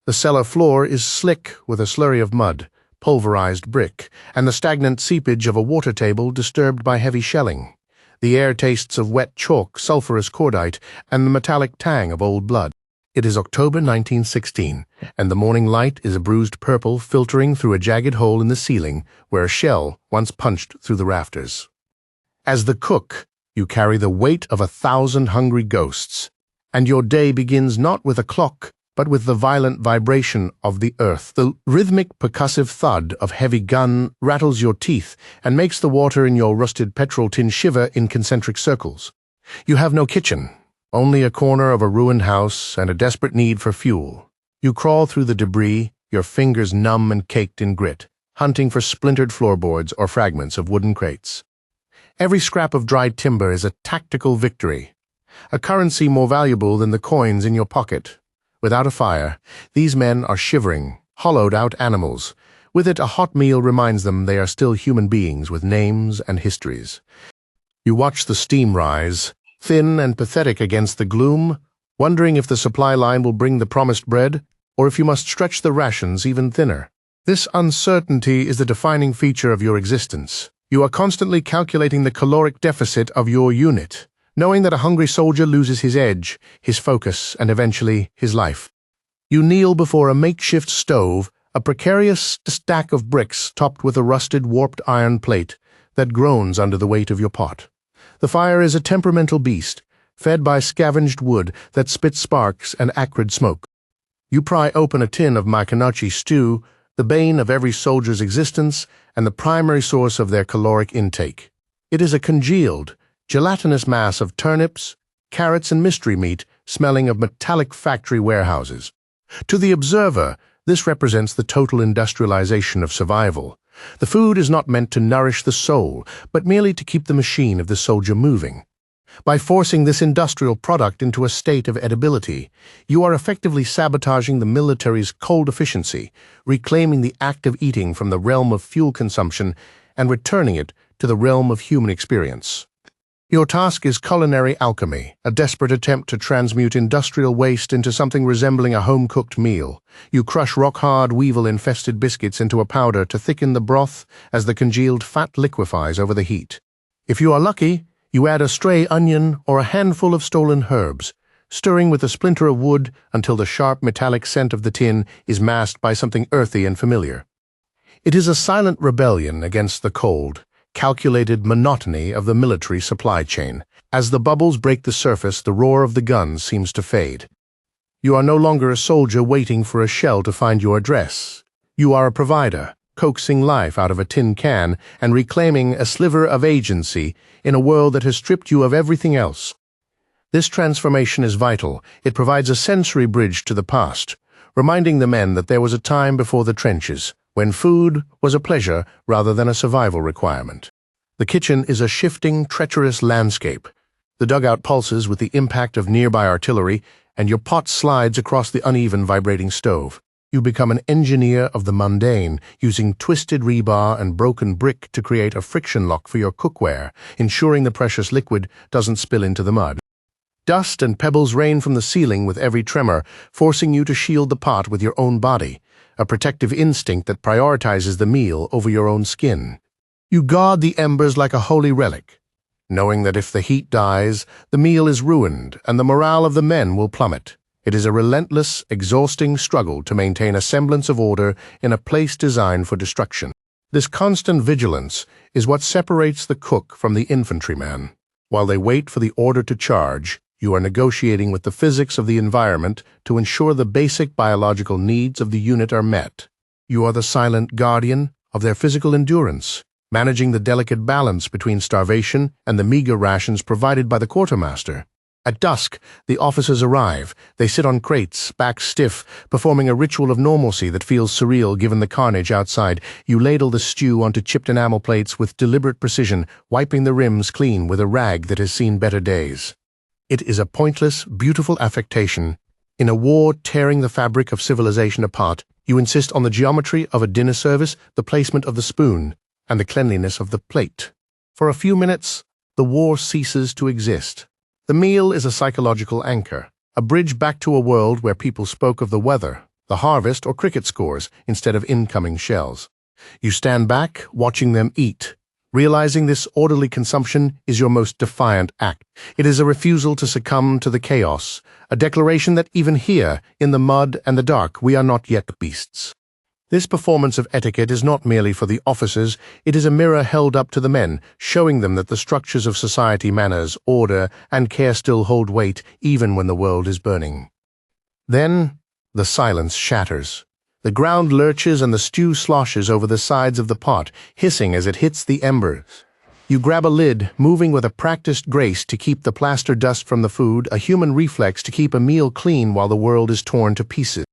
The cellar floor is slick with a slurry of mud, pulverized brick, and the stagnant seepage of a water table disturbed by heavy shelling. The air tastes of wet chalk, sulphurous cordite, and the metallic tang of old blood. It is October 1916, and the morning light is a bruised purple filtering through a jagged hole in the ceiling where a shell once punched through the rafters. As the cook, you carry the weight of 1,000 hungry ghosts, and your day begins not with a clock, but with the violent vibration of the earth. The rhythmic, percussive thud of heavy gun rattles your teeth and makes the water in your rusted petrol tin shiver in concentric circles. You have no kitchen, only a corner of a ruined house and a desperate need for fuel. You crawl through the debris, your fingers numb and caked in grit, hunting for splintered floorboards or fragments of wooden crates. Every scrap of dried timber is a tactical victory, a currency more valuable than the coins in your pocket. Without a fire, these men are shivering, hollowed-out animals. With it, a hot meal reminds them they are still human beings with names and histories. You watch the steam rise, thin and pathetic against the gloom, wondering if the supply line will bring the promised bread, or if you must stretch the rations even thinner. This uncertainty is the defining feature of your existence. You are constantly calculating the caloric deficit of your unit, knowing that a hungry soldier loses his edge, his focus, and eventually his life. You kneel before a makeshift stove, a precarious stack of bricks topped with a rusted, warped iron plate that groans under the weight of your pot. The fire is a temperamental beast, fed by scavenged wood that spits sparks and acrid smoke. You pry open a tin of Maconochie stew, the bane of every soldier's existence and the primary source of their caloric intake. It is a congealed, gelatinous mass of turnips, carrots, and mystery meat smelling of metallic factory warehouses. To the observer, this represents the total industrialization of survival. The food is not meant to nourish the soul, but merely to keep the machine of the soldier moving. By forcing this industrial product into a state of edibility, you are effectively sabotaging the military's cold efficiency, reclaiming the act of eating from the realm of fuel consumption and returning it to the realm of human experience. Your task is culinary alchemy, a desperate attempt to transmute industrial waste into something resembling a home-cooked meal. You crush rock-hard, weevil-infested biscuits into a powder to thicken the broth as the congealed fat liquefies over the heat. If you are lucky, you add a stray onion or a handful of stolen herbs, stirring with a splinter of wood until the sharp metallic scent of the tin is masked by something earthy and familiar. It is a silent rebellion against the cold, calculated monotony of the military supply chain. As the bubbles break the surface, the roar of the guns seems to fade. You are no longer a soldier waiting for a shell to find your address. You are a provider, coaxing life out of a tin can and reclaiming a sliver of agency in a world that has stripped you of everything else. This transformation is vital. It provides a sensory bridge to the past, reminding the men that there was a time before the trenches, when food was a pleasure rather than a survival requirement. The kitchen is a shifting, treacherous landscape. The dugout pulses with the impact of nearby artillery, and your pot slides across the uneven, vibrating stove. You become an engineer of the mundane, using twisted rebar and broken brick to create a friction lock for your cookware, ensuring the precious liquid doesn't spill into the mud. Dust and pebbles rain from the ceiling with every tremor, forcing you to shield the pot with your own body, a protective instinct that prioritizes the meal over your own skin. You guard the embers like a holy relic, knowing that if the heat dies, the meal is ruined and the morale of the men will plummet. It is a relentless, exhausting struggle to maintain a semblance of order in a place designed for destruction. This constant vigilance is what separates the cook from the infantryman. While they wait for the order to charge, you are negotiating with the physics of the environment to ensure the basic biological needs of the unit are met. You are the silent guardian of their physical endurance, managing the delicate balance between starvation and the meager rations provided by the quartermaster. At dusk, the officers arrive. They sit on crates, backs stiff, performing a ritual of normalcy that feels surreal given the carnage outside. You ladle the stew onto chipped enamel plates with deliberate precision, wiping the rims clean with a rag that has seen better days. It is a pointless, beautiful affectation. In a war tearing the fabric of civilization apart, you insist on the geometry of a dinner service, the placement of the spoon, and the cleanliness of the plate. For a few minutes, the war ceases to exist. The meal is a psychological anchor, a bridge back to a world where people spoke of the weather, the harvest or cricket scores instead of incoming shells. You stand back, watching them eat, realizing this orderly consumption is your most defiant act. It is a refusal to succumb to the chaos, a declaration that even here, in the mud and the dark, we are not yet beasts. This performance of etiquette is not merely for the officers, it is a mirror held up to the men, showing them that the structures of society, manners, order, and care still hold weight even when the world is burning. Then, the silence shatters. The ground lurches and the stew sloshes over the sides of the pot, hissing as it hits the embers. You grab a lid, moving with a practiced grace to keep the plaster dust from the food, a human reflex to keep a meal clean while the world is torn to pieces.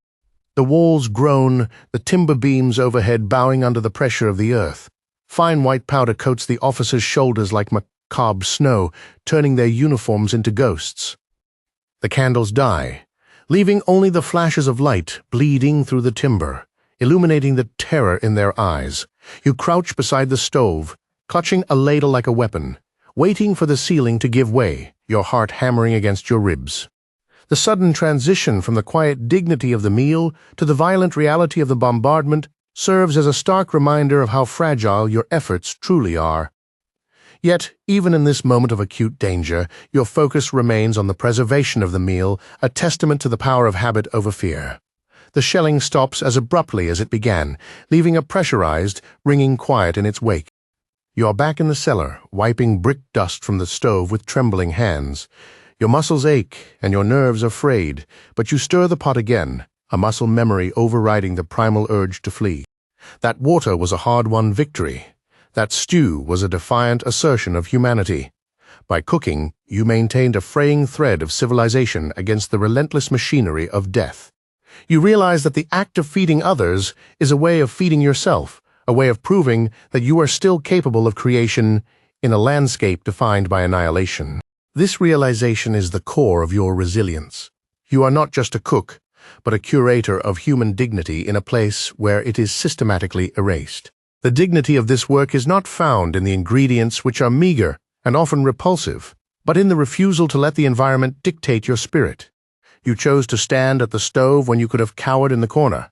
The walls groan, the timber beams overhead bowing under the pressure of the earth. Fine white powder coats the officers' shoulders like macabre snow, turning their uniforms into ghosts. The candles die, leaving only the flashes of light bleeding through the timber, illuminating the terror in their eyes. You crouch beside the stove, clutching a ladle like a weapon, waiting for the ceiling to give way, your heart hammering against your ribs. The sudden transition from the quiet dignity of the meal to the violent reality of the bombardment serves as a stark reminder of how fragile your efforts truly are. Yet, even in this moment of acute danger, your focus remains on the preservation of the meal, a testament to the power of habit over fear. The shelling stops as abruptly as it began, leaving a pressurized, ringing quiet in its wake. You are back in the cellar, wiping brick dust from the stove with trembling hands. Your muscles ache and your nerves are frayed, but you stir the pot again, a muscle memory overriding the primal urge to flee. That water was a hard-won victory. That stew was a defiant assertion of humanity. By cooking, you maintained a fraying thread of civilization against the relentless machinery of death. You realize that the act of feeding others is a way of feeding yourself, a way of proving that you are still capable of creation in a landscape defined by annihilation. This realization is the core of your resilience. You are not just a cook, but a curator of human dignity in a place where it is systematically erased. The dignity of this work is not found in the ingredients which are meager and often repulsive, but in the refusal to let the environment dictate your spirit. You chose to stand at the stove when you could have cowered in the corner.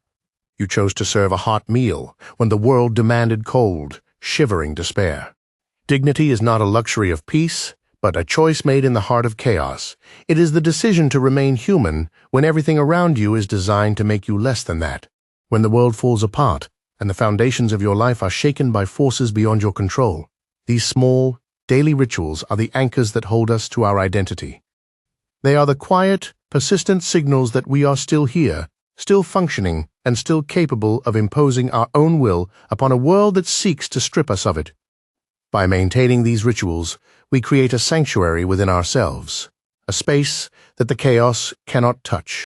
You chose to serve a hot meal when the world demanded cold, shivering despair. Dignity is not a luxury of peace, but a choice made in the heart of chaos. It is the decision to remain human when everything around you is designed to make you less than that. When the world falls apart and the foundations of your life are shaken by forces beyond your control, these small, daily rituals are the anchors that hold us to our identity. They are the quiet, persistent signals that we are still here, still functioning, and still capable of imposing our own will upon a world that seeks to strip us of it. By maintaining these rituals, we create a sanctuary within ourselves, a space that the chaos cannot touch.